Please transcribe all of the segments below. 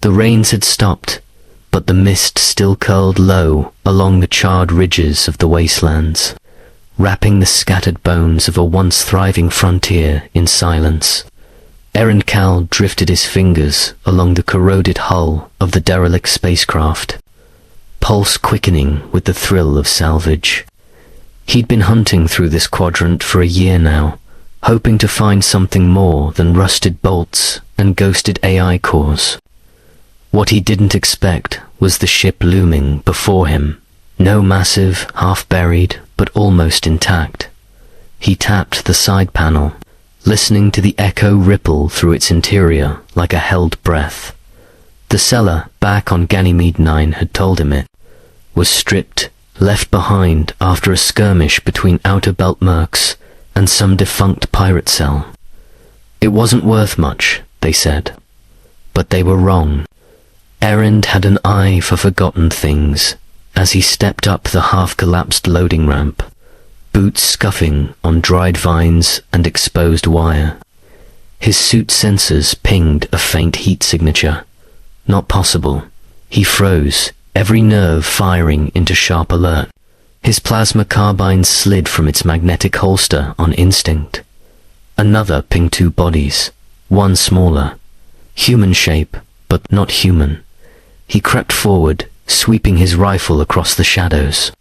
The rains had stopped, but the mist still curled low along the charred ridges of the wastelands, wrapping the scattered bones of a once thriving frontier in silence. Errand Cal drifted his fingers along the corroded hull of the derelict spacecraft, pulse quickening with the thrill of salvage. He'd been hunting through this quadrant for a year now, hoping to find something more than rusted bolts and ghosted AI cores. What he didn't expect was the ship looming before him, no massive, half-buried, but almost intact. He tapped the side panel, listening to the echo ripple through its interior like a held breath. The cellar back on Ganymede 9 had told him it was stripped, left behind after a skirmish between Outer Belt mercs and some defunct pirate cell. It wasn't worth much, they said. But they were wrong. Errand had an eye for forgotten things as he stepped up the half-collapsed loading ramp, boots scuffing on dried vines and exposed wire. His suit sensors pinged a faint heat signature. Not possible. He froze, every nerve firing into sharp alert. His plasma carbine slid from its magnetic holster on instinct. Another pinged two bodies, one smaller. Human shape, but not human. He crept forward, sweeping his rifle across the shadows.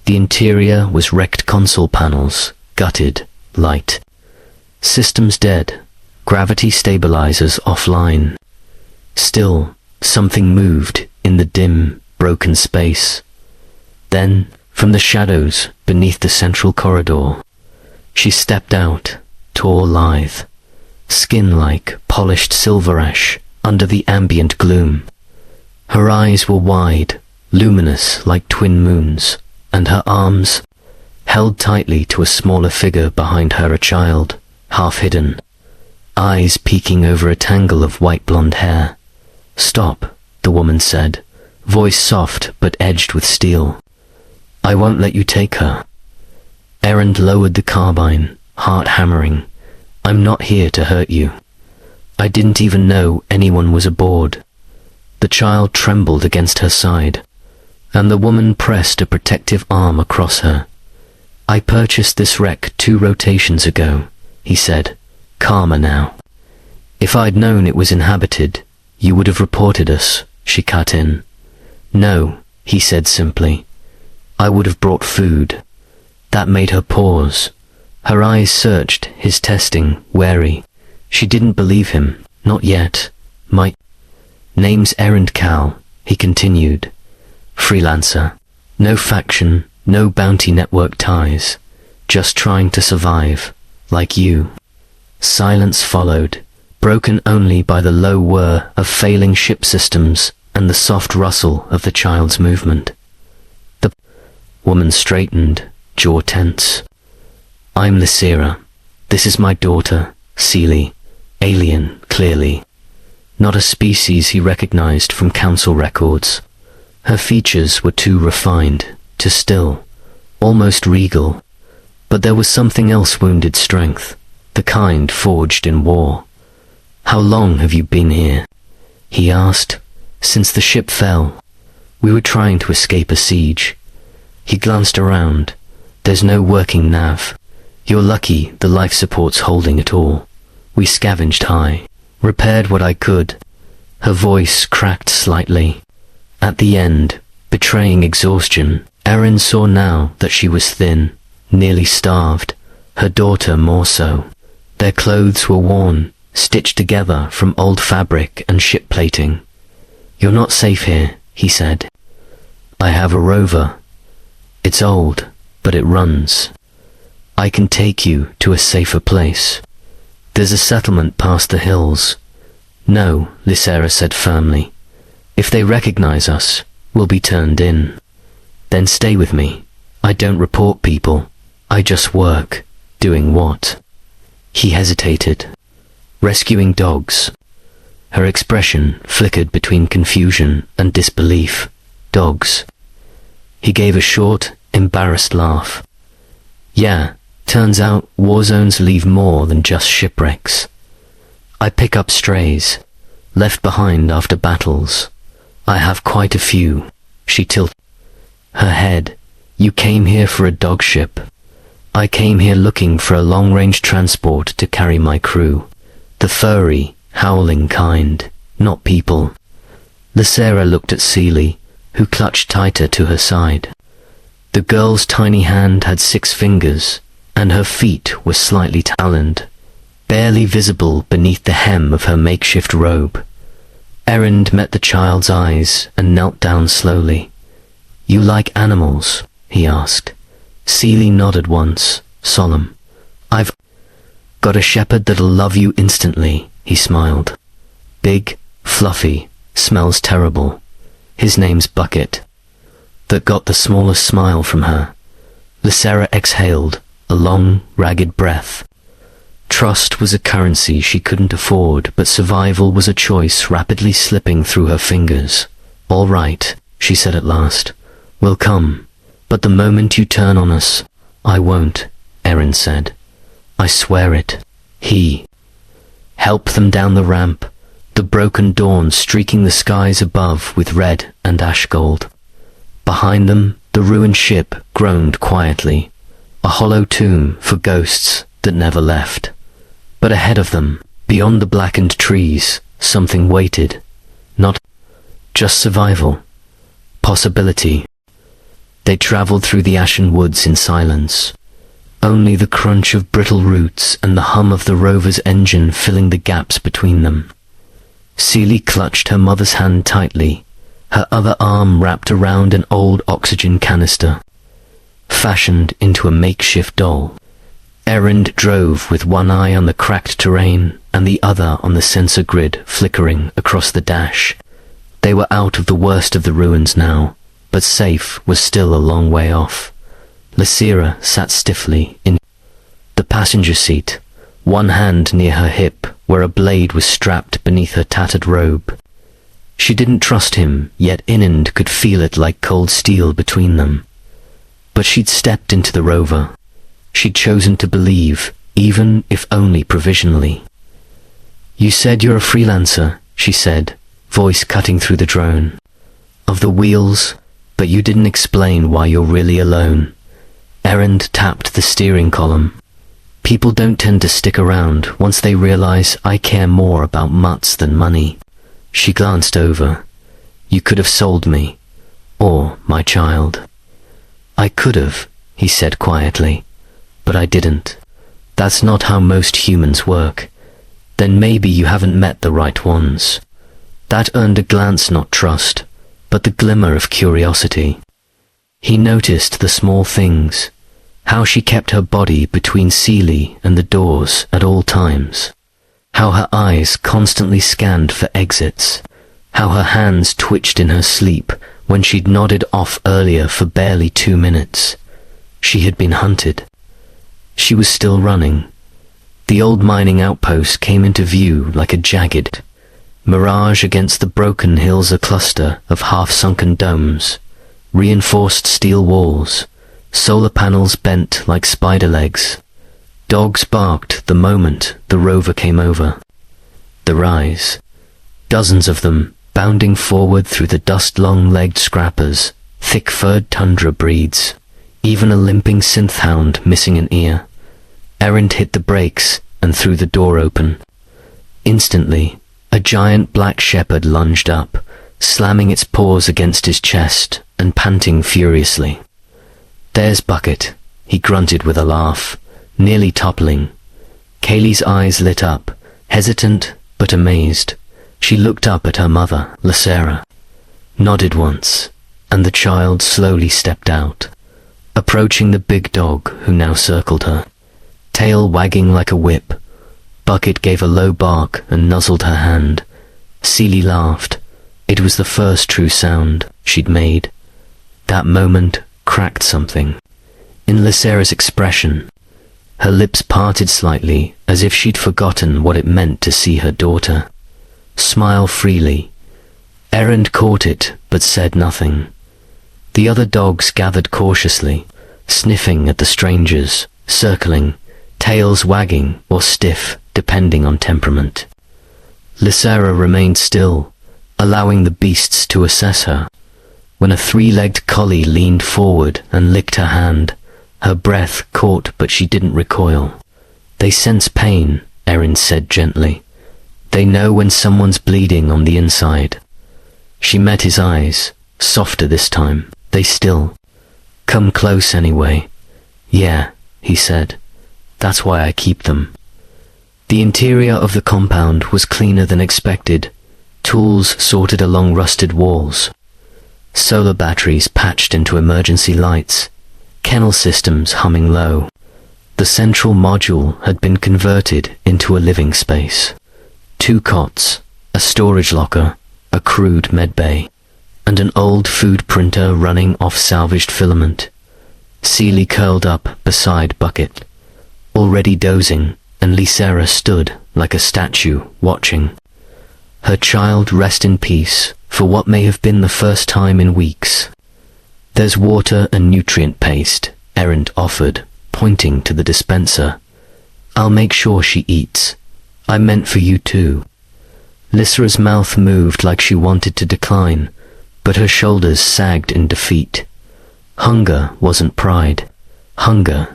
The interior was wrecked console panels, gutted, light. Systems dead, gravity stabilizers offline. Still, something moved in the dim, broken space. Then, from the shadows beneath the central corridor, she stepped out, tall, lithe, skin like polished silver ash under the ambient gloom. Her eyes were wide, luminous like twin moons, and her arms, held tightly to a smaller figure behind her, a child, half hidden, eyes peeking over a tangle of white blonde hair. "Stop," the woman said, voice soft but edged with steel. "I won't let you take her." Errand lowered the carbine, heart hammering. "I'm not here to hurt you. I didn't even know anyone was aboard." The child trembled against her side, and the woman pressed a protective arm across her. "I purchased this wreck 2 rotations ago," he said, calmer now. "If I'd known it was inhabited, you would have reported us," she cut in. "No," he said simply. "I would have brought food." That made her pause. Her eyes searched his testing, wary. She didn't believe him, not yet. "My name's Errand Cal," he continued. "Freelancer. No faction, no bounty network ties. Just trying to survive, like you." Silence followed, broken only by the low whir of failing ship systems and the soft rustle of the child's movement. The woman straightened, jaw tense. "I'm Lysera. This is my daughter, Seely. Alien, clearly. Not a species he recognized from council records. Her features were too refined, too still, almost regal. But there was something else: wounded strength, the kind forged in war. "How long have you been here?" he asked. "Since the ship fell. We were trying to escape a siege." He glanced around. "There's no working nav. You're lucky the life support's holding it all. We scavenged high, repaired what I could." Her voice cracked slightly. At the end, betraying exhaustion, Erin saw now that she was thin, nearly starved, her daughter more so. Their clothes were worn, stitched together from old fabric and ship plating. "You're not safe here," he said. "I have a rover. It's old, but it runs. I can take you to a safer place. There's a settlement past the hills." "No," Lysera said firmly. "If they recognize us, we'll be turned in." "Then stay with me. I don't report people. I just work." "Doing what?" He hesitated. "Rescuing dogs." Her expression flickered between confusion and disbelief. "Dogs?" He gave a short, embarrassed laugh. "Yeah, turns out war zones leave more than just shipwrecks. I pick up strays. left behind after battles. I have quite a few. She tilted her head. You came here for a dog ship. I came here looking for a long-range transport to carry my crew. The furry, howling kind, not people. Lysera looked at Seely, who clutched tighter to her side. The girl's tiny hand had 6 fingers, and her feet were slightly taloned, barely visible beneath the hem of her makeshift robe. Erend met the child's eyes and knelt down slowly. You like animals? He asked. Seely nodded once, solemn. I've got a shepherd that'll love you instantly, he smiled. Big, fluffy, smells terrible. His name's Bucket. That got the smallest smile from her. Lysera exhaled, a long, ragged breath. Trust was a currency she couldn't afford, but survival was a choice rapidly slipping through her fingers. All right, she said at last. We'll come. But the moment you turn on us, I won't, Erend said. I swear it. He helped them down the ramp, the broken dawn streaking the skies above with red and ash gold. Behind them, the ruined ship groaned quietly, a hollow tomb for ghosts that never left. But ahead of them, beyond the blackened trees, something waited. Not just survival. Possibility. They traveled through the ashen woods in silence. Only the crunch of brittle roots and the hum of the rover's engine filling the gaps between them. Seely clutched her mother's hand tightly, her other arm wrapped around an old oxygen canister, fashioned into a makeshift doll. Erend drove with one eye on the cracked terrain and the other on the sensor grid flickering across the dash. They were out of the worst of the ruins now, but safe was still a long way off. Lysera sat stiffly in the passenger seat, one hand near her hip where a blade was strapped beneath her tattered robe. She didn't trust him, yet Inand could feel it like cold steel between them. But she'd stepped into the rover. She'd chosen to believe, even if only provisionally. You said you're a freelancer, she said, voice cutting through the drone. Of the wheels, but you didn't explain why you're really alone. Erend tapped the steering column. People don't tend to stick around once they realize I care more about mutts than money. She glanced over. You could have sold me. Or my child. I could have, he said quietly. But I didn't. That's not how most humans work. Then maybe you haven't met the right ones. That earned a glance, not trust, but the glimmer of curiosity. He noticed the small things, how she kept her body between Seely and the doors at all times, how her eyes constantly scanned for exits, how her hands twitched in her sleep when she'd nodded off earlier for barely 2 minutes. She had been hunted. She was still running. The old mining outpost came into view like a jagged mirage against the broken hills, a cluster of half-sunken domes, reinforced steel walls, solar panels bent like spider legs. Dogs barked the moment the rover came over. The rise. Dozens of them, bounding forward through the dust, long-legged scrappers, thick-furred tundra breeds, even a limping synth-hound missing an ear. Erend hit the brakes and threw the door open. Instantly, a giant black shepherd lunged up, slamming its paws against his chest and panting furiously. There's Bucket, he grunted with a laugh, nearly toppling. Kaylee's eyes lit up, hesitant but amazed. She looked up at her mother, Lysera, nodded once, and the child slowly stepped out, approaching the big dog who now circled her, tail wagging like a whip. Bucket gave a low bark and nuzzled her hand. Seely laughed. It was the first true sound she'd made. That moment cracked something in Lysera's expression. Her lips parted slightly, as if she'd forgotten what it meant to see her daughter smile freely. Erend caught it, but said nothing. The other dogs gathered cautiously, sniffing at the strangers, circling, tails wagging or stiff, depending on temperament. Lysera remained still, allowing the beasts to assess her. When a three-legged collie leaned forward and licked her hand, her breath caught but she didn't recoil. "They sense pain," Erin said gently. "They know when someone's bleeding on the inside." She met his eyes, softer this time. "They still come close anyway." "Yeah," he said. "That's why I keep them." The interior of the compound was cleaner than expected, tools sorted along rusted walls, solar batteries patched into emergency lights, kennel systems humming low. The central module had been converted into a living space. 2 cots, a storage locker, a crude medbay, and an old food printer running off salvaged filament. Seely curled up beside Bucket, already dozing, and Lysera stood like a statue, watching. Her child rest in peace for what may have been the first time in weeks. "There's water and nutrient paste," Erin offered, pointing to the dispenser. "I'll make sure she eats. I meant for you too." Lysera's mouth moved like she wanted to decline, but her shoulders sagged in defeat. Hunger wasn't pride. Hunger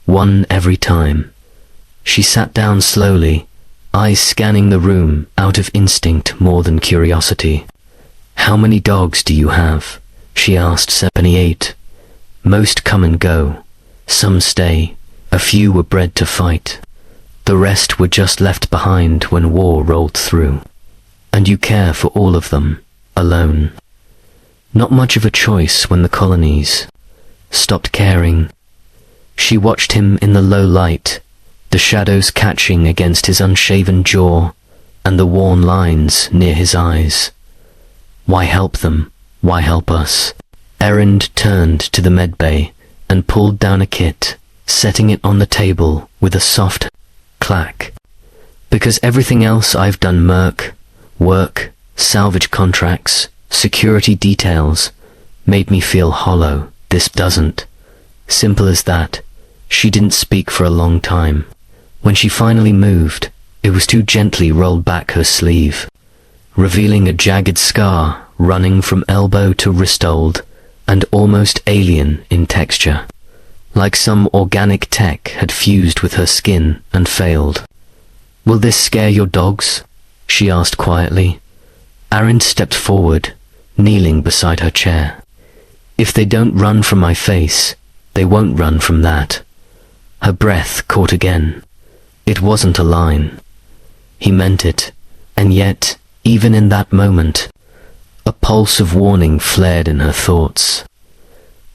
won every time. She sat down slowly, eyes scanning the room out of instinct more than curiosity. "How many dogs do you have?" she asked. 78. "Most come and go. Some stay. A few were bred to fight. The rest were just left behind when war rolled through. And you care for all of them, alone." Not much of a choice when the colonies stopped caring. She watched him in the low light, the shadows catching against his unshaven jaw and the worn lines near his eyes. Why help them? Why help us? Erin turned to the medbay and pulled down a kit, setting it on the table with a soft clack. "Because everything else I've done, merc, work, salvage contracts, security details, made me feel hollow. This doesn't." Simple as that. She didn't speak for a long time. When she finally moved, it was to gently roll back her sleeve, revealing a jagged scar running from elbow to wrist, old and almost alien in texture, like some organic tech had fused with her skin and failed. "Will this scare your dogs?" she asked quietly. Erin stepped forward, kneeling beside her chair. "If they don't run from my face, they won't run from that." Her breath caught again. It wasn't a line. He meant it, and yet, even in that moment, a pulse of warning flared in her thoughts.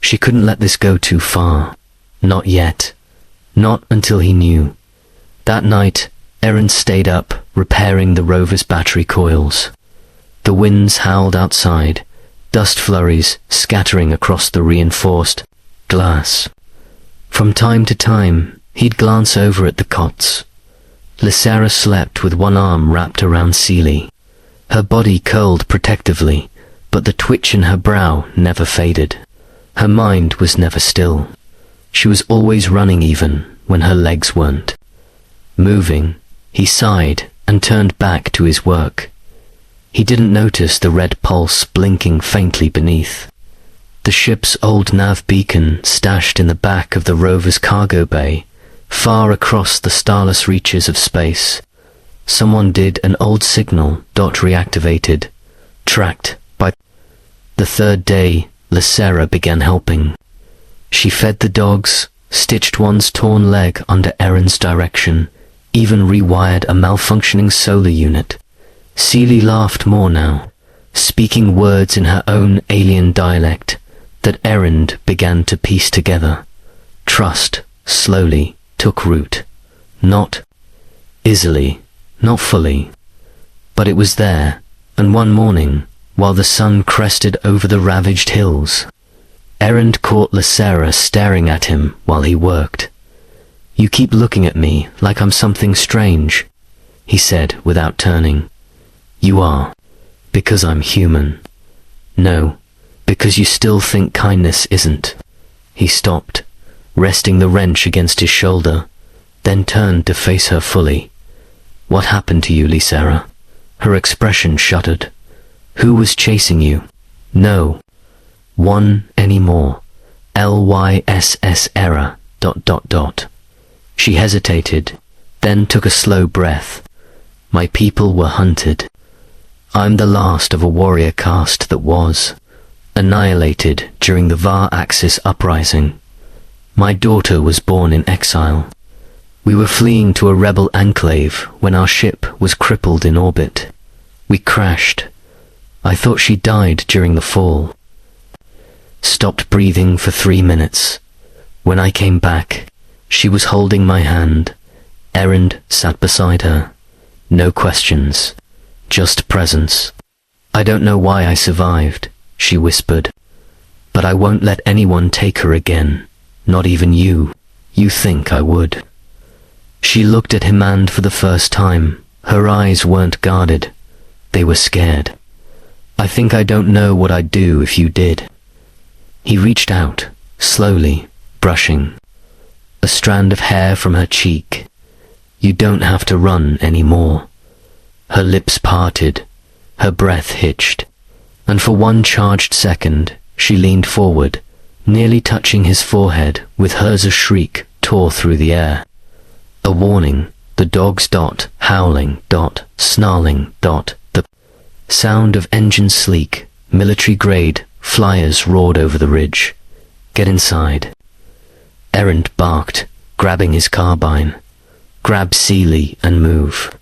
She couldn't let this go too far. Not yet. Not until he knew. That night, Erin stayed up, repairing the rover's battery coils. The winds howled outside, dust flurries scattering across the reinforced glass. From time to time, he'd glance over at the cots. Lysera slept with one arm wrapped around Seely. Her body curled protectively, but the twitch in her brow never faded. Her mind was never still. She was always running even when her legs weren't moving. He sighed and turned back to his work. He didn't notice the red pulse blinking faintly beneath. The ship's old nav beacon stashed in the back of the rover's cargo bay, far across the starless reaches of space. Someone did an old signal, reactivated, tracked by. The third day, Lysera began helping. She fed the dogs, stitched one's torn leg under Erin's direction, even rewired a malfunctioning solar unit. Seely laughed more now, speaking words in her own alien dialect that Erin began to piece together. Trust, slowly, took root. Not easily, not fully. But it was there, and one morning, while the sun crested over the ravaged hills, Erin caught Lysera staring at him while he worked. "You keep looking at me like I'm something strange," he said without turning. "You are. Because I'm human. No, because you still think kindness isn't." He stopped, resting the wrench against his shoulder, then turned to face her fully. "What happened to you, Lysera? Her expression shuddered. Who was chasing you? No one anymore. LYSS error. ... She hesitated, then took a slow breath. My people were hunted. I'm the last of a warrior caste that was annihilated during the Var Axis uprising. My daughter was born in exile. We were fleeing to a rebel enclave when our ship was crippled in orbit. We crashed. I thought she died during the fall. Stopped breathing for 3 minutes. When I came back, she was holding my hand. Erend sat beside her. No questions, just presence. I don't know why I survived, she whispered, but I won't let anyone take her again, not even you. You think I would. She looked at Himand for the first time. Her eyes weren't guarded. They were scared. I think I don't know what I'd do if you did. He reached out, slowly, brushing a strand of hair from her cheek. You don't have to run anymore. Her lips parted, her breath hitched, and for one charged second, she leaned forward, nearly touching his forehead, with hers a shriek tore through the air. A warning, the dogs ... howling ... snarling ... the sound of engines sleek, military grade, flyers roared over the ridge. Get inside. Erend barked, grabbing his carbine. Grab Seely and move.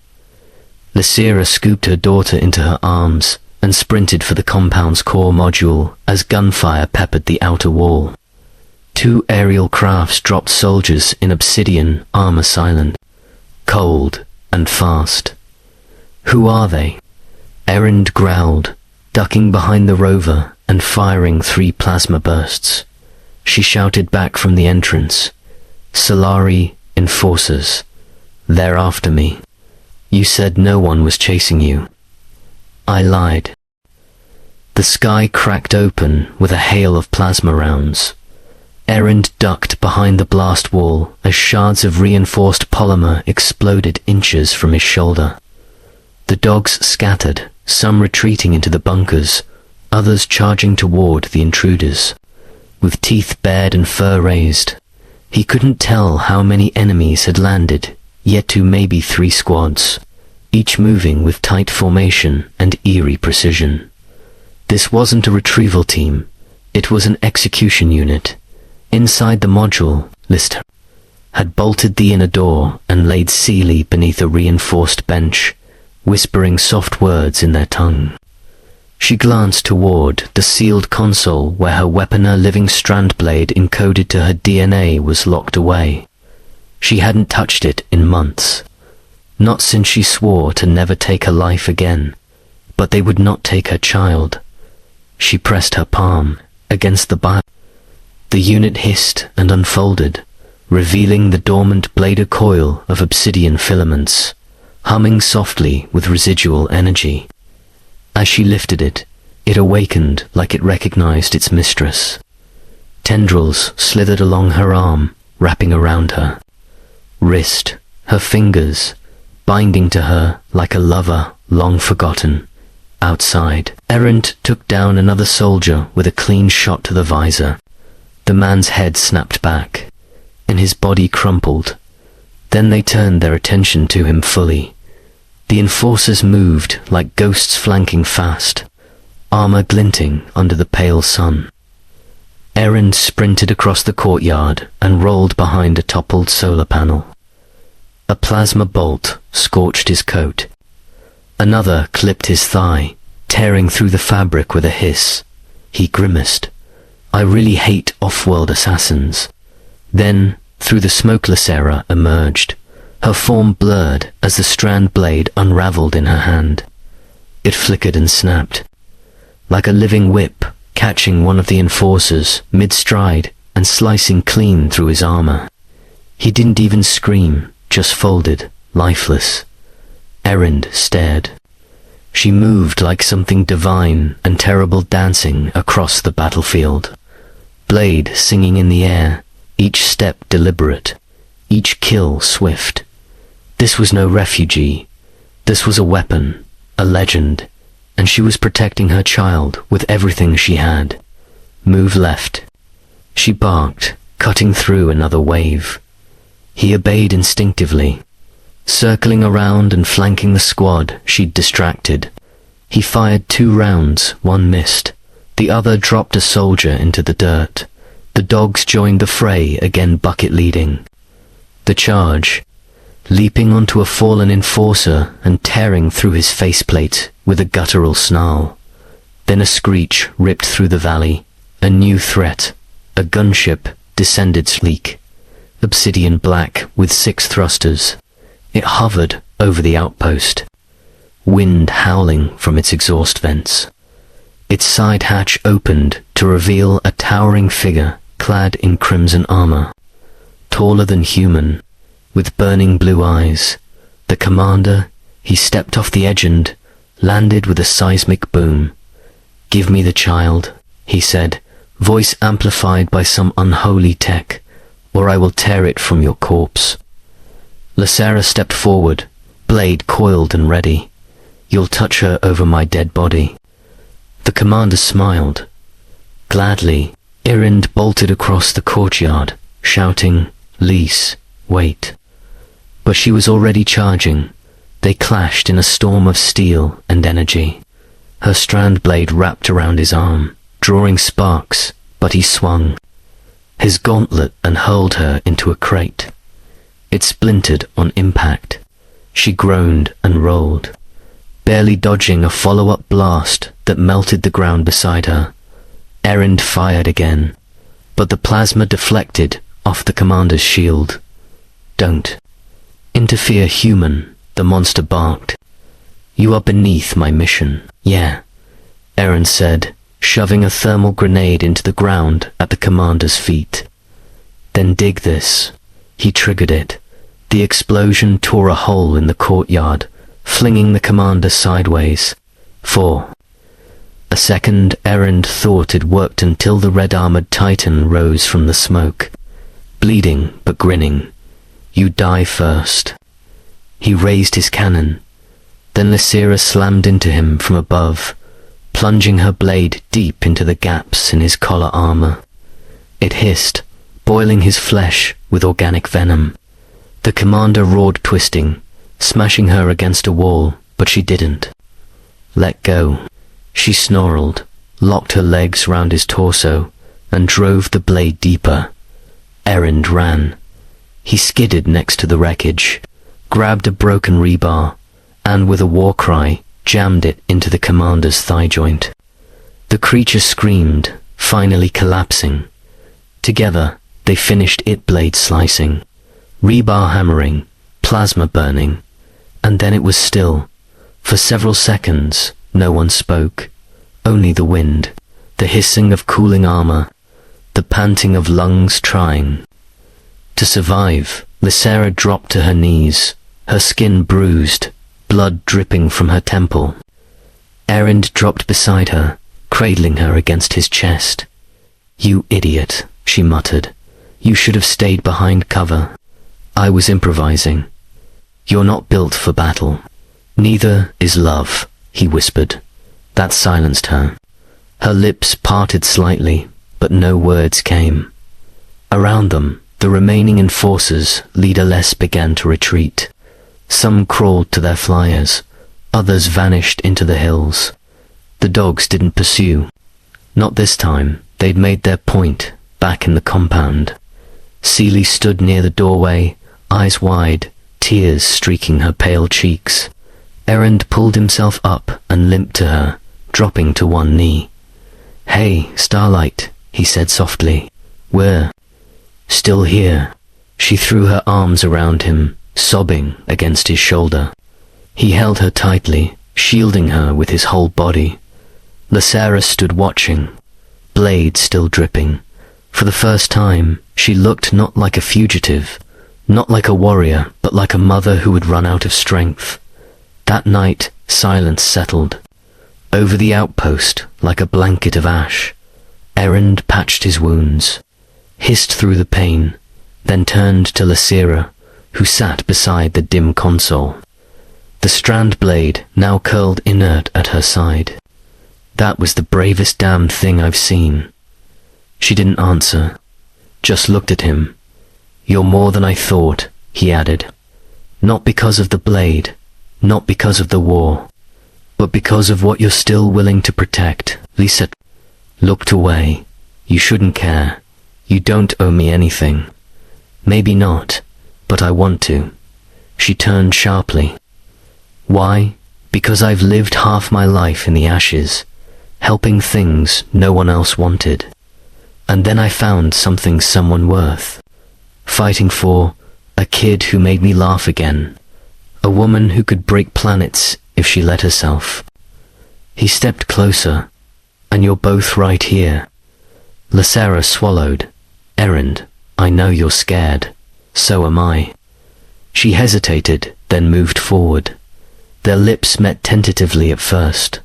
Lysira scooped her daughter into her arms and sprinted for the compound's core module as gunfire peppered the outer wall. 2 aerial crafts dropped soldiers in obsidian armor, silent, cold, and fast. Who are they? Erend growled, ducking behind the rover and firing 3 plasma bursts. She shouted back from the entrance. Solari enforcers. They're after me. You said no one was chasing you. I lied. The sky cracked open with a hail of plasma rounds. Erend ducked behind the blast wall as shards of reinforced polymer exploded inches from his shoulder. The dogs scattered, some retreating into the bunkers, others charging toward the intruders. With teeth bared and fur raised, he couldn't tell how many enemies had landed, yet 2, maybe 3 squads, each moving with tight formation and eerie precision. This wasn't a retrieval team, it was an execution unit. Inside the module, Lister had bolted the inner door and laid Seely beneath a reinforced bench, whispering soft words in their tongue. She glanced toward the sealed console where her weaponer living strand blade encoded to her DNA was locked away. She hadn't touched it in months. Not since she swore to never take her life again. But they would not take her child. She pressed her palm against the bar. The unit hissed and unfolded, revealing the dormant bladed coil of obsidian filaments, humming softly with residual energy. As she lifted it, it awakened like it recognized its mistress. Tendrils slithered along her arm, wrapping around her wrist, her fingers, binding to her like a lover long forgotten. Outside, Erend took down another soldier with a clean shot to the visor. The man's head snapped back, and his body crumpled. Then they turned their attention to him fully. The enforcers moved like ghosts flanking fast, armor glinting under the pale sun. Erend sprinted across the courtyard and rolled behind a toppled solar panel. A plasma bolt scorched his coat. Another clipped his thigh, tearing through the fabric with a hiss. He grimaced. I really hate off-world assassins. Then, through the smokeless era emerged, her form blurred as the strand blade unraveled in her hand. It flickered and snapped, like a living whip, catching one of the enforcers mid-stride and slicing clean through his armor. He didn't even scream, just folded, lifeless. Erend stared. She moved like something divine and terrible dancing across the battlefield. Blade singing in the air, each step deliberate, each kill swift. This was no refugee. This was a weapon, a legend, and she was protecting her child with everything she had. Move left. She barked, cutting through another wave. He obeyed instinctively, circling around and flanking the squad she'd distracted. He fired 2 rounds, one missed. The other dropped a soldier into the dirt. The dogs joined the fray, again bucket leading. The charge, leaping onto a fallen enforcer and tearing through his faceplate with a guttural snarl. Then a screech ripped through the valley. A new threat. A gunship descended sleek, obsidian black with 6 thrusters. It hovered over the outpost, wind howling from its exhaust vents. Its side hatch opened to reveal a towering figure clad in crimson armor, taller than human, with burning blue eyes. The commander. He stepped off the edge and landed with a seismic boom. "Give me the child," he said, voice amplified by some unholy tech, "or I will tear it from your corpse." Lysera stepped forward, blade coiled and ready. "You'll touch her over my dead body." The commander smiled. Gladly, Irind bolted across the courtyard, shouting, "Lys, wait." But she was already charging. They clashed in a storm of steel and energy. Her strand blade wrapped around his arm, drawing sparks, but he swung his gauntlet and hurled her into a crate. It splintered on impact. She groaned and rolled, barely dodging a follow-up blast that melted the ground beside her. Irind fired again, but the plasma deflected off the commander's shield. "Don't interfere, human," the monster barked. "You are beneath my mission." "Yeah," Irind said, shoving a thermal grenade into the ground at the commander's feet. "Then dig this." He triggered it. The explosion tore a hole in the courtyard, flinging the commander sideways. For a second, Irind thought it worked until the red-armored titan rose from the smoke, bleeding but grinning. "You die first." He raised his cannon. Then Lysera slammed into him from above, plunging her blade deep into the gaps in his collar armor. It hissed, boiling his flesh with organic venom. The commander roared, twisting, smashing her against a wall, but she didn't let go. She snarled, locked her legs round his torso, and drove the blade deeper. Irind ran. He skidded next to the wreckage, grabbed a broken rebar, and with a war cry, jammed it into the commander's thigh joint. The creature screamed, finally collapsing. Together, they finished it, blade slicing, rebar hammering, plasma burning, and then it was still. For several seconds, no one spoke, only the wind, the hissing of cooling armor, the panting of lungs trying to survive. Lysera dropped to her knees, her skin bruised, blood dripping from her temple. Irind dropped beside her, cradling her against his chest. "You idiot," she muttered. "You should have stayed behind cover. I was improvising. You're not built for battle." "Neither is love," he whispered. That silenced her. Her lips parted slightly, but no words came. Around them, the remaining enforcers, leaderless, began to retreat. Some crawled to their flyers, others vanished into the hills. The dogs didn't pursue. Not this time. They'd made their point, back in the compound. Seelie stood near the doorway, eyes wide, tears streaking her pale cheeks. Irind pulled himself up and limped to her, dropping to one knee. "Hey, Starlight," he said softly. "We're still here." She threw her arms around him, sobbing against his shoulder. He held her tightly, shielding her with his whole body. Lysera stood watching, blade still dripping. For the first time, she looked not like a fugitive, not like a warrior, but like a mother who had run out of strength. That night, silence settled over the outpost like a blanket of ash. Irind patched his wounds, hissed through the pain, then turned to Lysera, who sat beside the dim console. the strand blade now curled inert at her side. "That was the bravest damn thing I've seen." She didn't answer, just looked at him. "You're more than I thought," he added. "Not because of the blade, not because of the war, but because of what you're still willing to protect." Lisa looked away. "You shouldn't care. You don't owe me anything." "Maybe not, but I want to." She turned sharply. "Why? Because I've lived half my life in the ashes, helping things no one else wanted. And then I found something someone worth. Fighting for a kid who made me laugh again. A woman who could break planets if she let herself." He stepped closer. "And you're both right here." Lysera swallowed. "Erend, I know you're scared. So am I." She hesitated, then moved forward. Their lips met tentatively at first,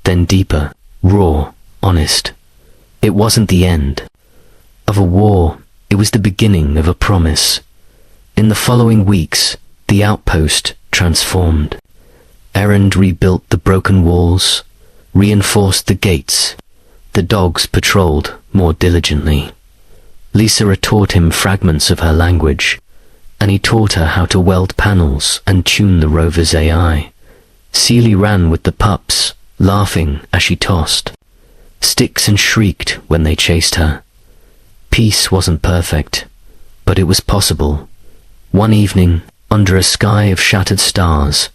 then deeper, raw, honest. It wasn't the end of a war, it was the beginning of a promise. In the following weeks, the outpost transformed. Erend rebuilt the broken walls, reinforced the gates. The dogs patrolled more diligently. Lisa taught him fragments of her language, and he taught her how to weld panels and tune the rover's AI. Seely ran with the pups, laughing as she tossed sticks and shrieked when they chased her. Peace wasn't perfect, but it was possible. One evening, under a sky of shattered stars,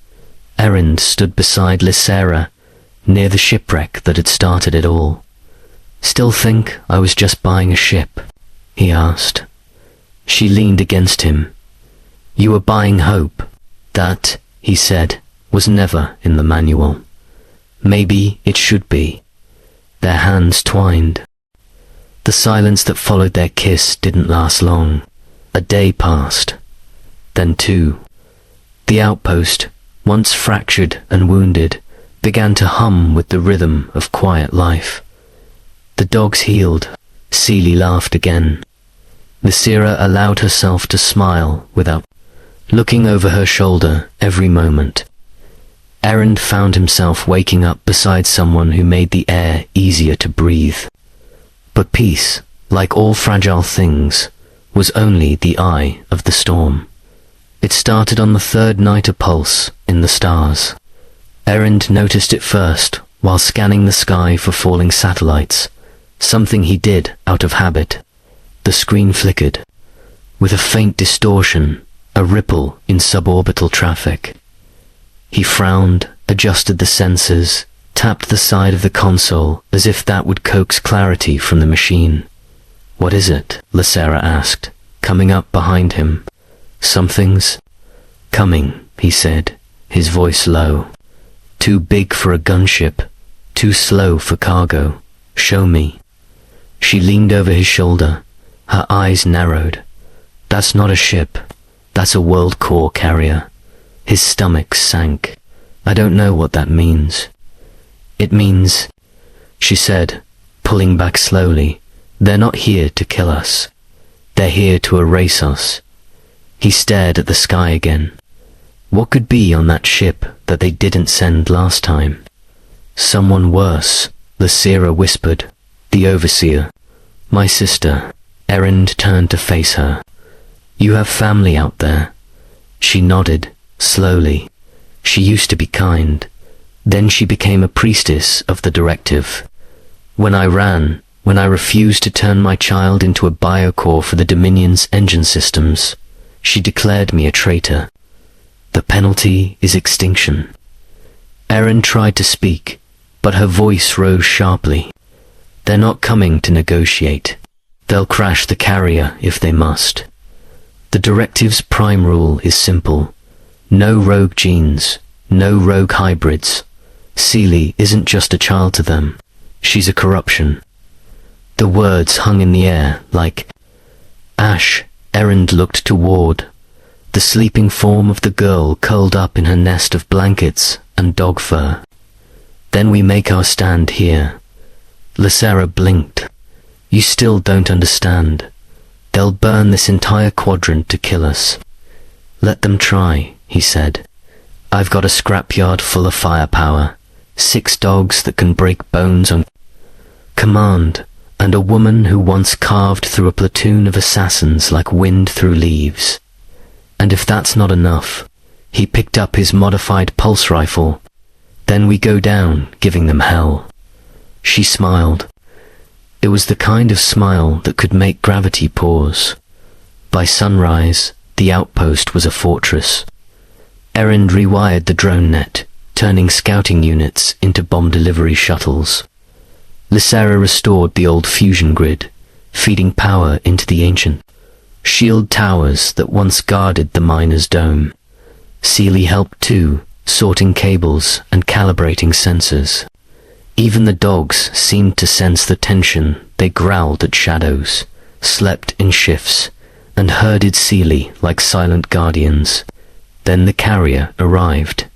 Erend stood beside Lysera, near the shipwreck that had started it all. "Still think I was just buying a ship?" he asked. She leaned against him. "You were buying hope. That," he said, "was never in the manual. Maybe it should be." Their hands twined. The silence that followed their kiss didn't last long. A day passed. Then two. The outpost, once fractured and wounded, began to hum with the rhythm of quiet life. The dogs healed. Seely laughed again. Lysera allowed herself to smile without looking over her shoulder every moment. Erend found himself waking up beside someone who made the air easier to breathe. But peace, like all fragile things, was only the eye of the storm. It started on the third night of pulse in the stars. Erend noticed it first while scanning the sky for falling satellites, something he did out of habit. The screen flickered. With a faint distortion, a ripple in suborbital traffic. He frowned, adjusted the sensors, tapped the side of the console as if that would coax clarity from the machine. "What is it?" Lysera asked, coming up behind him. "Something's coming," he said, his voice low. "Too big for a gunship, too slow for cargo. Show me." She leaned over his shoulder, her eyes narrowed. "That's not a ship. That's a world core carrier." His stomach sank. "I don't know what that means." "It means," she said, pulling back slowly, "they're not here to kill us. They're here to erase us." He stared at the sky again. What could be on that ship that they didn't send last time? "Someone worse," Lysera whispered. "The overseer." "My sister." Erend turned to face her. "You have family out there." She nodded, slowly. She used to be kind. Then she became a priestess of the directive. When I ran, when I refused to turn my child into a biocore for the Dominion's engine systems, she declared me a traitor. The penalty is extinction. Erend tried to speak, but her voice rose sharply. "They're not coming to negotiate. They'll crash the carrier if they must. The directive's prime rule is simple. No rogue genes, no rogue hybrids. Seely isn't just a child to them. She's a corruption." The words hung in the air like ash. Erend looked toward the sleeping form of the girl curled up in her nest of blankets and dog fur. "Then we make our stand here." Lysera blinked. "You still don't understand. They'll burn this entire quadrant to kill us." "Let them try," he said. I've got a scrapyard full of firepower, 6 dogs that can break bones on command, and a woman who once carved through a platoon of assassins like wind through leaves. And if that's not enough, he picked up his modified pulse rifle. Then we go down, giving them hell. She smiled. It was the kind of smile that could make gravity pause. By sunrise, the outpost was a fortress. Erend rewired the drone net, turning scouting units into bomb delivery shuttles. Lysera restored the old fusion grid, feeding power into the ancient shield towers that once guarded the miner's dome. Sealy helped too, sorting cables and calibrating sensors. Even the dogs seemed to sense the tension. They growled at shadows, slept in shifts, and herded Sealy like silent guardians. Then the carrier arrived.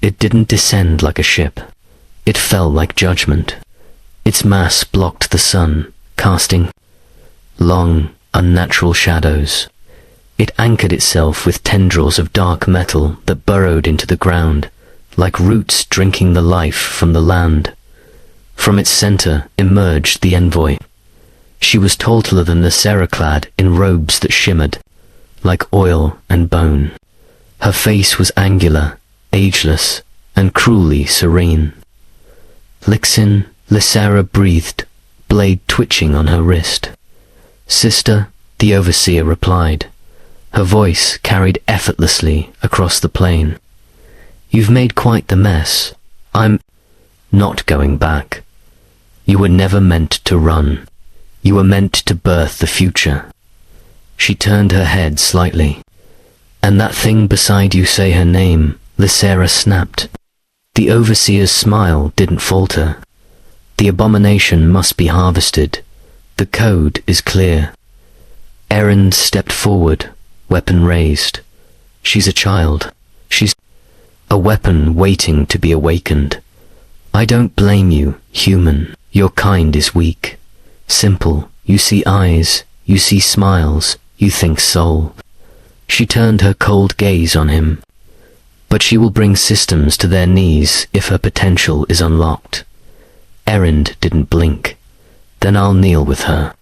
It didn't descend like a ship. It fell like judgment. Its mass blocked the sun, casting long, unnatural shadows. It anchored itself with tendrils of dark metal that burrowed into the ground, like roots drinking the life from the land. From its center emerged the envoy. She was taller than the Lysera, in robes that shimmered like oil and bone. Her face was angular, ageless, and cruelly serene. Lixin, Lysera breathed, blade twitching on her wrist. "Sister," the overseer replied. Her voice carried effortlessly across the plain. "You've made quite the mess. I'm not going back. You were never meant to run. You were meant to birth the future." She turned her head slightly. "And that thing beside you, say her name," Lysera snapped. The overseer's smile didn't falter. "The abomination must be harvested. The code is clear." Erend stepped forward, weapon raised. "She's a child. She's a weapon waiting to be awakened. I don't blame you, human. Your kind is weak. Simple, you see eyes, you see smiles, you think soul." She turned her cold gaze on him. "But she will bring systems to their knees if her potential is unlocked." Erend didn't blink. "Then I'll kneel with her."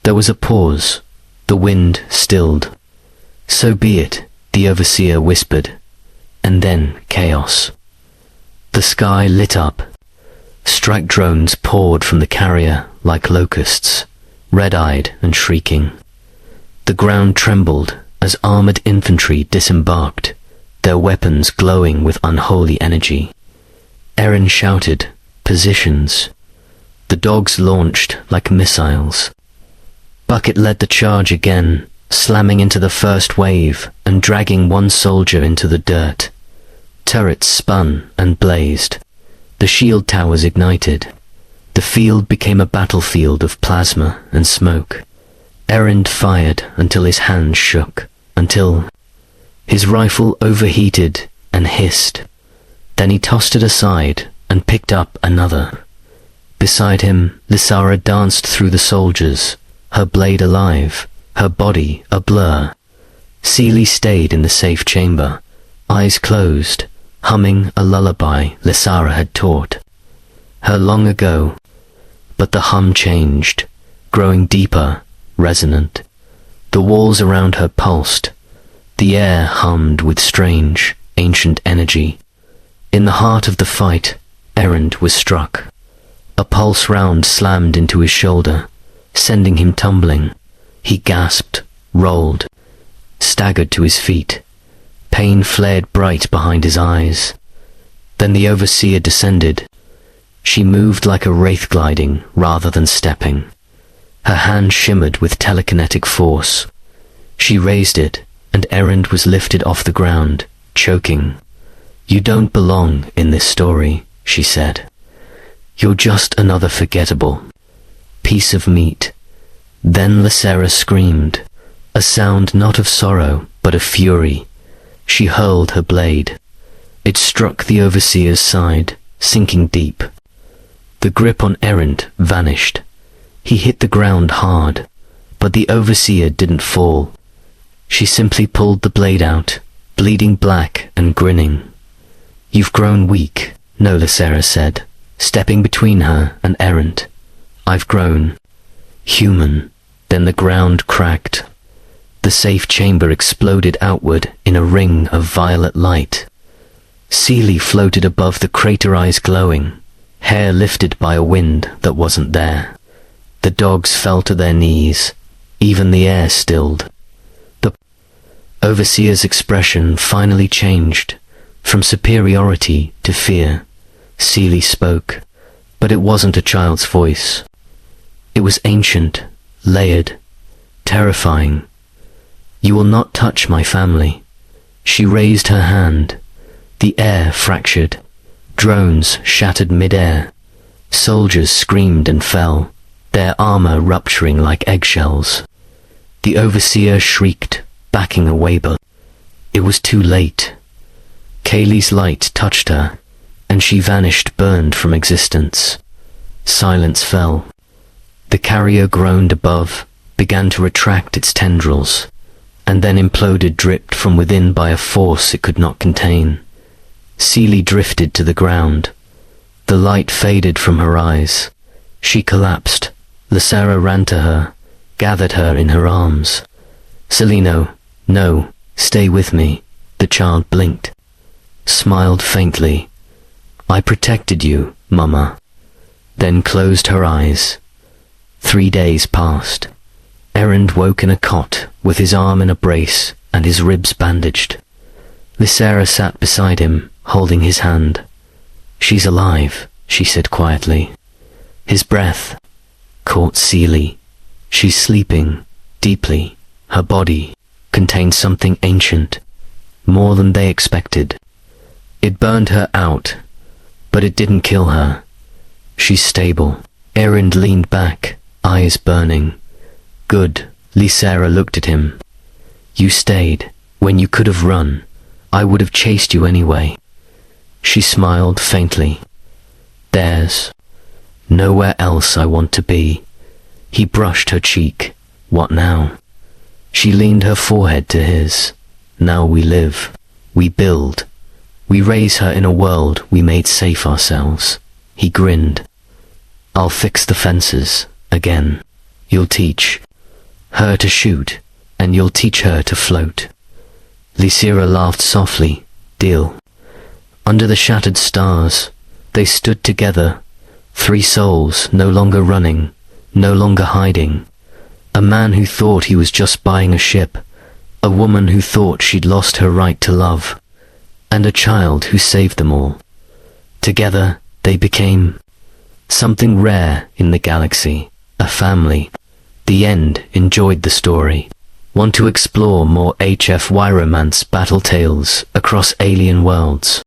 There was a pause. The wind stilled. "So be it," the overseer whispered. And then chaos. The sky lit up. Strike drones poured from the carrier like locusts, red-eyed and shrieking. The ground trembled as armored infantry disembarked, their weapons glowing with unholy energy. Erend shouted, "Positions." The dogs launched like missiles. Bucket led the charge again, slamming into the first wave and dragging one soldier into the dirt. Turrets spun and blazed. The shield towers ignited. The field became a battlefield of plasma and smoke. Erend fired until his hands shook, until his rifle overheated and hissed. Then he tossed it aside and picked up another. Beside him, Lysera danced through the soldiers, her blade alive, her body a blur. Sealy stayed in the safe chamber, eyes closed, humming a lullaby Lysera had taught her long ago. But the hum changed, growing deeper, resonant. The walls around her pulsed. The air hummed with strange, ancient energy. In the heart of the fight, Erend was struck. A pulse round slammed into his shoulder, sending him tumbling. He gasped, rolled, staggered to his feet. Pain flared bright behind his eyes. Then the overseer descended. She moved like a wraith gliding rather than stepping. Her hand shimmered with telekinetic force. She raised it, and Erend was lifted off the ground, choking. "You don't belong in this story," she said. "You're just another forgettable piece of meat." Then Lysera screamed, a sound not of sorrow, but of fury. She hurled her blade. It struck the overseer's side, sinking deep. The grip on Erend vanished. He hit the ground hard, but the overseer didn't fall. She simply pulled the blade out, bleeding black and grinning. "You've grown weak," no, Lysera said, stepping between her and Errant. "I've grown human." Then the ground cracked. The safe chamber exploded outward in a ring of violet light. Seelie floated above the crater, eyes glowing, hair lifted by a wind that wasn't there. The dogs fell to their knees. Even the air stilled. The overseer's expression finally changed, from superiority to fear. Seelie spoke, but it wasn't a child's voice. It was ancient, layered, terrifying. "You will not touch my family." She raised her hand. The air fractured. Drones shattered mid-air. Soldiers screamed and fell, their armor rupturing like eggshells. The overseer shrieked, backing away, but it was too late. Kaylee's light touched her, and she vanished, burned from existence. Silence fell. The carrier groaned above, began to retract its tendrils, and then imploded, dripped from within by a force it could not contain. Seelie drifted to the ground. The light faded from her eyes. She collapsed. Lysera ran to her, gathered her in her arms. "Selino, no, stay with me." The child blinked, smiled faintly. "I protected you, Mama." Then closed her eyes. 3 days passed. Errand woke in a cot, with his arm in a brace and his ribs bandaged. Lysera sat beside him, holding his hand. "She's alive," she said quietly. His breath caught Seelie. "She's sleeping, deeply." Her body contained something ancient, more than they expected. It burned her out, but it didn't kill her. "She's stable." Errand leaned back, eyes burning. "Good." Lysera looked at him. "You stayed when you could have run. I would have chased you anyway." She smiled faintly. "There's nowhere else I want to be." He brushed her cheek. "What now?" She leaned her forehead to his. "Now we live. We build. We raise her in a world we made safe ourselves." He grinned. "I'll fix the fences again. You'll teach her to shoot, and you'll teach her to float." Lysera laughed softly. "Deal." Under the shattered stars, they stood together, 3 souls no longer running, no longer hiding. A man who thought he was just buying a ship, a woman who thought she'd lost her right to love, and a child who saved them all. Together, they became something rare in the galaxy, a family. The end. Enjoyed the story. Want to explore more HFY romance battle tales across alien worlds?